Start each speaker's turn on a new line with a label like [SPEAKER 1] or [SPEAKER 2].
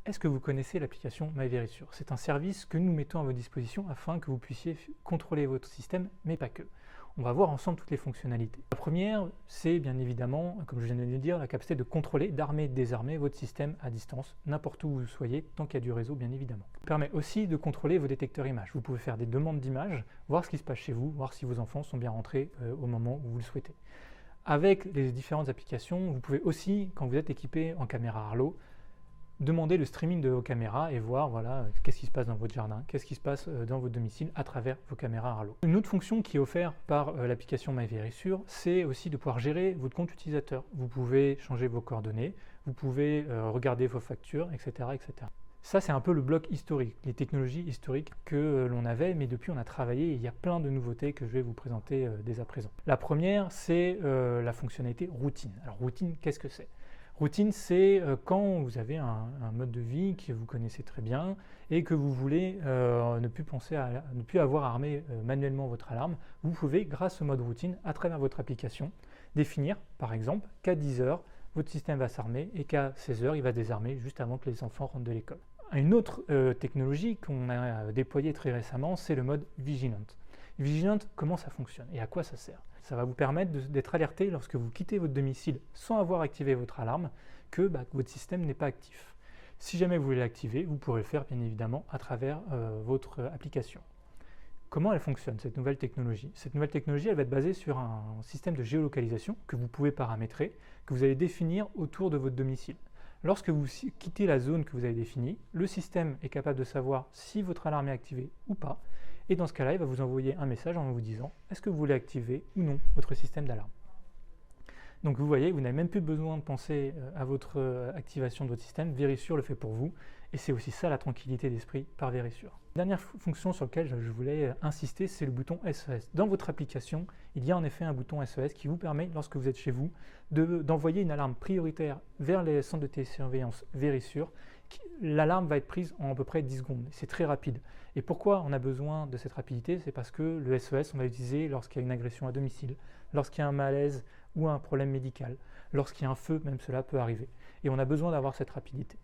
[SPEAKER 1] Est-ce que vous connaissez l'application MyVerisure? C'est un service que nous mettons à votre disposition afin que vous puissiez contrôler votre système, mais pas que. On va voir ensemble toutes les fonctionnalités. La première, c'est bien évidemment, comme je viens de le dire, la capacité de contrôler, d'armer et de désarmer votre système à distance, n'importe où vous soyez, tant qu'il y a du réseau, bien évidemment. Ça permet aussi de contrôler vos détecteurs images. Vous pouvez faire des demandes d'images, voir ce qui se passe chez vous, voir si vos enfants sont bien rentrés au moment où vous le souhaitez. Avec les différentes applications, vous pouvez aussi, quand vous êtes équipé en caméra Arlo, demander le streaming de vos caméras et voir qu'est-ce qui se passe dans votre jardin, qu'est-ce qui se passe dans votre domicile à travers vos caméras Arlo. Une autre fonction qui est offerte par l'application MyVerisure, c'est aussi de pouvoir gérer votre compte utilisateur. Vous pouvez changer vos coordonnées, vous pouvez regarder vos factures, etc., etc. Ça, c'est un peu le bloc historique, les technologies historiques que l'on avait, mais depuis on a travaillé et il y a plein de nouveautés que je vais vous présenter dès à présent. La première, c'est la fonctionnalité routine. Alors routine, qu'est-ce que c'est? Routine, c'est quand vous avez un mode de vie que vous connaissez très bien et que vous voulez ne plus avoir à armer manuellement votre alarme. Vous pouvez, grâce au mode routine, à travers votre application, définir, par exemple, qu'à 10 heures, votre système va s'armer et qu'à 16 heures, il va désarmer juste avant que les enfants rentrent de l'école. Une autre technologie qu'on a déployée très récemment, c'est le mode Vigilant. Vigilant, comment ça fonctionne et à quoi ça sert? Ça va vous permettre d'être alerté lorsque vous quittez votre domicile sans avoir activé votre alarme que votre système n'est pas actif. Si jamais vous voulez l'activer, vous pourrez le faire bien évidemment à travers votre application. Comment elle fonctionne, cette nouvelle technologie? Cette nouvelle technologie, elle va être basée sur un système de géolocalisation que vous pouvez paramétrer, que vous allez définir autour de votre domicile. Lorsque vous quittez la zone que vous avez définie, le système est capable de savoir si votre alarme est activée ou pas. Et dans ce cas-là, il va vous envoyer un message en vous disant est-ce que vous voulez activer ou non votre système d'alarme. Donc vous voyez, vous n'avez même plus besoin de penser à votre activation de votre système. Verisure le fait pour vous. Et c'est aussi ça la tranquillité d'esprit par Verisure. La dernière fonction sur laquelle je voulais insister, c'est le bouton SOS. Dans votre application, il y a en effet un bouton SOS qui vous permet, lorsque vous êtes chez vous, d'envoyer une alarme prioritaire vers les centres de télésurveillance Verisure. L'alarme va être prise en à peu près 10 secondes. C'est très rapide. Et pourquoi on a besoin de cette rapidité? C'est parce que le SOS, on va l'utiliser lorsqu'il y a une agression à domicile, lorsqu'il y a un malaise ou un problème médical, lorsqu'il y a un feu, même cela peut arriver. Et on a besoin d'avoir cette rapidité.